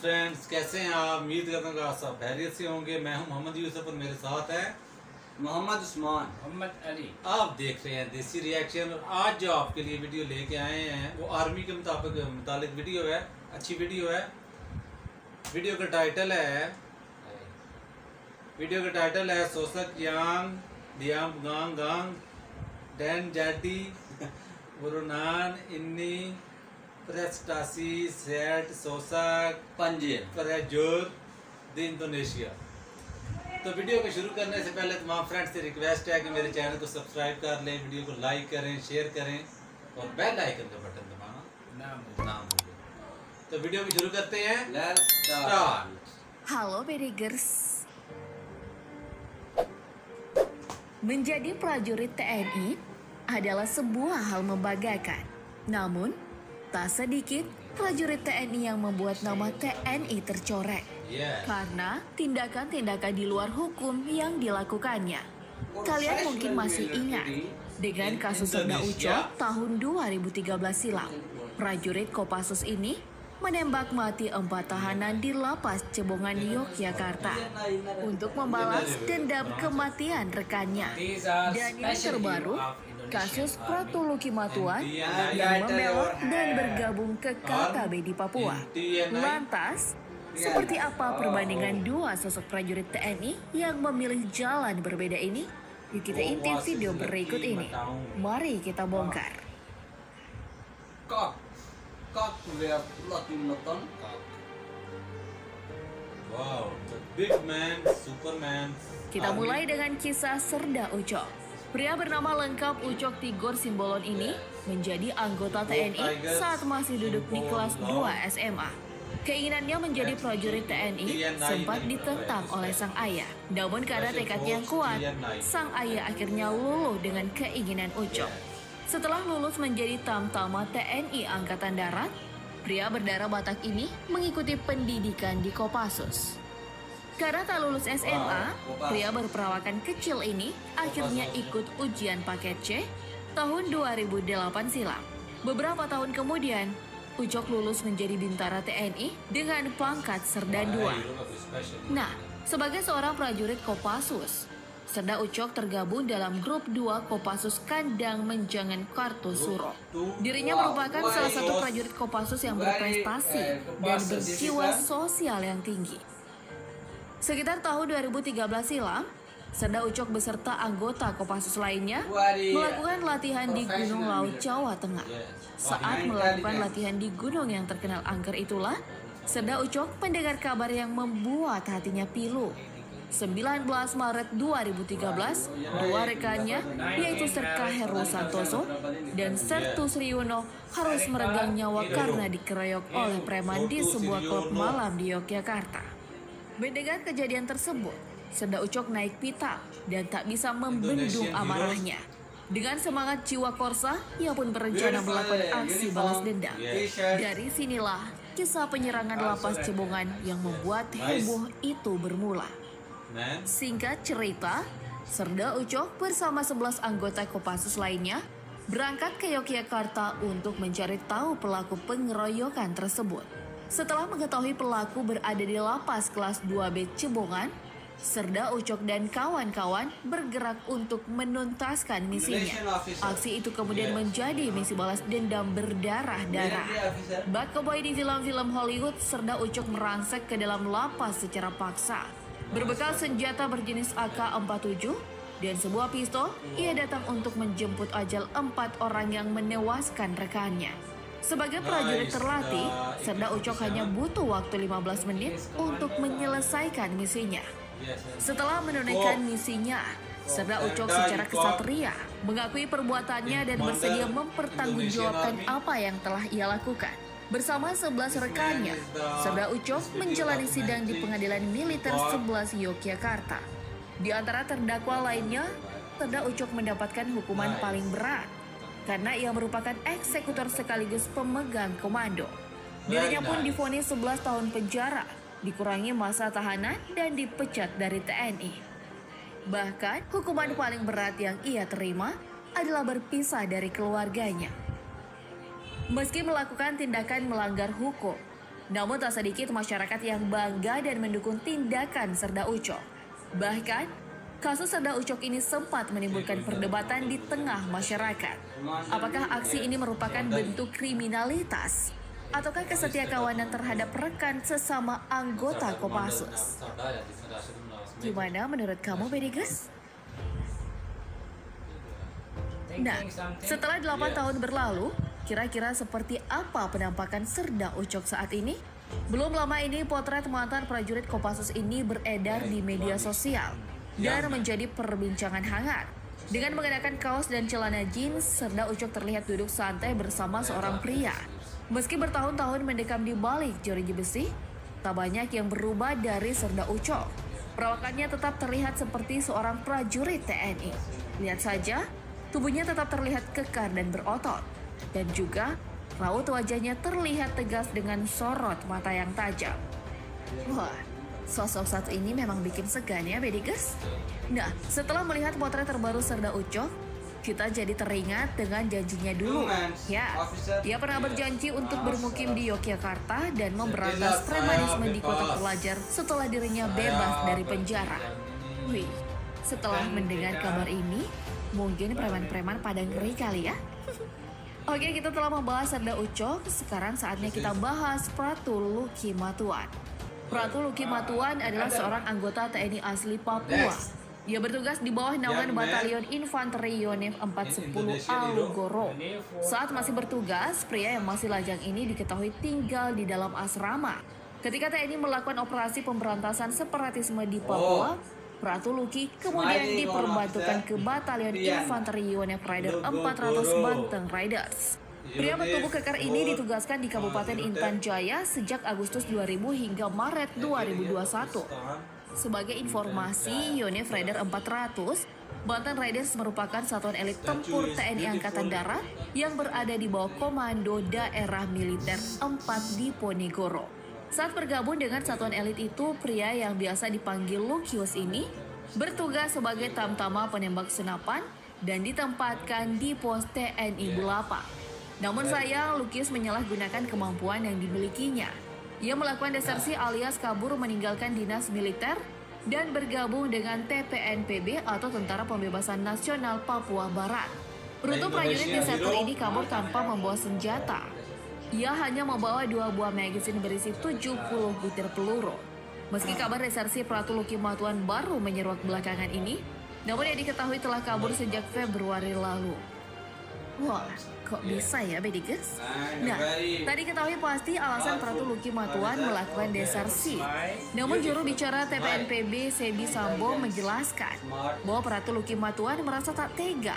फ्रेंड्स, कैसे हैं आप? उम्मीद करता हूँ आप सब खैरियत से होंगे। मैं हूं मोहम्मद यूसुफ और मेरे साथ है मोहम्मद उस्मान, मोहम्मद अली। आप देख रहे हैं देसी रिएक्शन। और आज जो आपके लिए वीडियो लेके आए हैं वो आर्मी के मुताबिक वीडियो है। अच्छी वीडियो है। वीडियो का टाइटल है सोसक यांग दियाम गांग गांग डैन जाटी बुरुनान इन्नी prestasi सेट सोसक पंजे परजोर द इंडोनेशिया। तो वीडियो को शुरू करने से पहले तमाम फ्रेंड्स से रिक्वेस्ट है कि मेरे चैनल को सब्सक्राइब कर लें, वीडियो को लाइक करें, शेयर करें और बेल आइकन का बटन दबाना ना भूलें। तो वीडियो को शुरू करते हैं। Let's start. Halo Berigers. Menjadi prajurit TNI adalah sebuah hal membanggakan. Namun, tak sedikit prajurit TNI yang membuat nama TNI tercoreng karena tindakan-tindakan di luar hukum yang dilakukannya. Kalian mungkin masih ingat dengan kasus Serda Ucok tahun 2013 silam. Prajurit Kopassus ini menembak mati 4 tahanan di lapas Cebongan, Yogyakarta untuk membalas dendam kematian rekannya. Dan yang terbaru, kasus Pratuluki Matuan yang membelot dan bergabung ke KKB di Papua. Lantas, seperti apa perbandingan dua sosok prajurit TNI yang memilih jalan berbeda ini? Yuk kita intip video berikut ini. Mari kita bongkar. Kok weer lagi nonton? Wow, the big man, Superman. Kita mulai dengan kisah Serda Ucok. Pria bernama lengkap Ucok Tigor Simbolon ini menjadi anggota TNI saat masih duduk di kelas 2 SMA. Keinginannya menjadi prajurit TNI sempat ditentang oleh sang ayah. Namun karena tekadnya yang kuat, sang ayah akhirnya luluh dengan keinginan Ucok. Setelah lulus menjadi Tamtama TNI Angkatan Darat, pria berdarah Batak ini mengikuti pendidikan di Kopassus. Karena tak lulus SMA, pria berperawakan kecil ini akhirnya ikut ujian paket C tahun 2008 silam. Beberapa tahun kemudian, Ucok lulus menjadi Bintara TNI dengan pangkat Serda II. Nah, sebagai seorang prajurit Kopassus, Serda Ucok tergabung dalam grup 2 Kopassus Kandang Menjangan Kartosuro. Dirinya merupakan salah satu prajurit Kopassus yang berprestasi dan berjiwa sosial yang tinggi. Sekitar tahun 2013 silam, Serda Ucok beserta anggota Kopassus lainnya melakukan latihan di Gunung Laut, Jawa Tengah. Saat melakukan latihan di gunung yang terkenal angker itulah, Serda Ucok mendengar kabar yang membuat hatinya pilu. 19 Maret 2013, dua rekannya, yaitu Serka Heru Santoso dan Sertus Riono, harus meregang nyawa karena dikeroyok oleh preman di sebuah klub malam di Yogyakarta. Mendengar kejadian tersebut, Serda Ucok naik pitam dan tak bisa membendung amarahnya. Dengan semangat jiwa korsa, ia pun berencana melakukan aksi balas dendam. Dari sinilah kisah penyerangan lapas Cebongan yang membuat heboh itu bermula. Singkat cerita, Serda Ucok bersama 11 anggota Kopassus lainnya berangkat ke Yogyakarta untuk mencari tahu pelaku pengeroyokan tersebut. Setelah mengetahui pelaku berada di lapas kelas 2B Cebongan, Serda Ucok dan kawan-kawan bergerak untuk menuntaskan misinya. Aksi itu kemudian menjadi misi balas dendam berdarah-darah. Bak koboi di film-film Hollywood, Serda Ucok merangsek ke dalam lapas secara paksa. Berbekal senjata berjenis AK-47 dan sebuah pistol, ia datang untuk menjemput ajal 4 orang yang menewaskan rekannya. Sebagai prajurit terlatih, Serda Ucok hanya butuh waktu 15 menit untuk menyelesaikan misinya. Setelah menunaikan misinya, Serda Ucok secara kesatria mengakui perbuatannya dan bersedia mempertanggungjawabkan apa yang telah ia lakukan. Bersama 11 rekannya, Serda Ucok menjalani sidang di Pengadilan Militer 11 Yogyakarta. Di antara terdakwa lainnya, Serda Ucok mendapatkan hukuman paling berat karena ia merupakan eksekutor sekaligus pemegang komando. Dirinya pun divonis 11 tahun penjara, dikurangi masa tahanan dan dipecat dari TNI. Bahkan, hukuman paling berat yang ia terima adalah berpisah dari keluarganya. Meski melakukan tindakan melanggar hukum, Namun tak sedikit masyarakat yang bangga dan mendukung tindakan Serda Ucok. Bahkan, kasus Serda Ucok ini sempat menimbulkan perdebatan di tengah masyarakat. Apakah aksi ini merupakan bentuk kriminalitas ataukah kesetiakawanan terhadap rekan sesama anggota Kopassus? Gimana menurut kamu, Bediges? Nah, setelah 8 tahun berlalu, kira-kira seperti apa penampakan Serda Ucok saat ini? Belum lama ini, potret mantan prajurit Kopassus ini beredar di media sosial dan menjadi perbincangan hangat. Dengan mengenakan kaos dan celana jeans, Serda Ucok terlihat duduk santai bersama seorang pria. Meski bertahun-tahun mendekam di balik jeruji besi, tak banyak yang berubah dari Serda Ucok. Perawakannya tetap terlihat seperti seorang prajurit TNI. Lihat saja, tubuhnya tetap terlihat kekar dan berotot. Dan juga, raut wajahnya terlihat tegas dengan sorot mata yang tajam. Wah, sosok satu ini memang bikin segan ya, Bediges? Nah, setelah melihat potret terbaru Serda Ucok, kita jadi teringat dengan janjinya dulu. Ya, dia pernah berjanji untuk bermukim di Yogyakarta dan memberantas premanisme di kota pelajar setelah dirinya bebas dari penjara. Wih, setelah mendengar kabar ini, mungkin preman-preman pada ngeri kali ya? Oke, kita telah membahas Serda Ucok, sekarang saatnya kita bahas Pratu Luki Matuan. Pratu Luki Matuan adalah seorang anggota TNI asli Papua. Ia bertugas di bawah naungan Batalion Infanteri Yonif 410 Alugoro. Saat masih bertugas, pria yang masih lajang ini diketahui tinggal di dalam asrama. Ketika TNI melakukan operasi pemberantasan separatisme di Papua, Pratu Luki kemudian diperbantukan ke Batalion Infanteri Yonif Raider 400 Banten Raiders. Pria bertubuh kekar ini ditugaskan di Kabupaten Intan Jaya sejak Agustus 2000 hingga Maret 2021. Sebagai informasi, Yonif Raider 400, Banten Raiders merupakan satuan elit tempur TNI Angkatan Darat yang berada di bawah Komando Daerah Militer 4 di Ponegoro. Saat bergabung dengan satuan elit itu, pria yang biasa dipanggil Lukius ini bertugas sebagai tamtama penembak senapan dan ditempatkan di pos TNI Bulapa. Namun sayang, Lukius menyalahgunakan kemampuan yang dimilikinya. Ia melakukan desersi alias kabur meninggalkan dinas militer dan bergabung dengan TPNPB atau Tentara Pembebasan Nasional Papua Barat. Beruntung prajurit desertor ini kabur tanpa membawa senjata. Ia hanya membawa 2 buah magazin berisi 70 butir peluru. Meski kabar desersi Pratu Luki Matuan baru menyeruak belakangan ini, namun yang diketahui telah kabur sejak Februari lalu. Wah, kok bisa ya, Bediges? Nah, tadi ketahui pasti alasan Pratu Luki Matuan melakukan desersi. Namun juru bicara TPNPB Sebi Sambo menjelaskan bahwa Pratu Luki Matuan merasa tak tega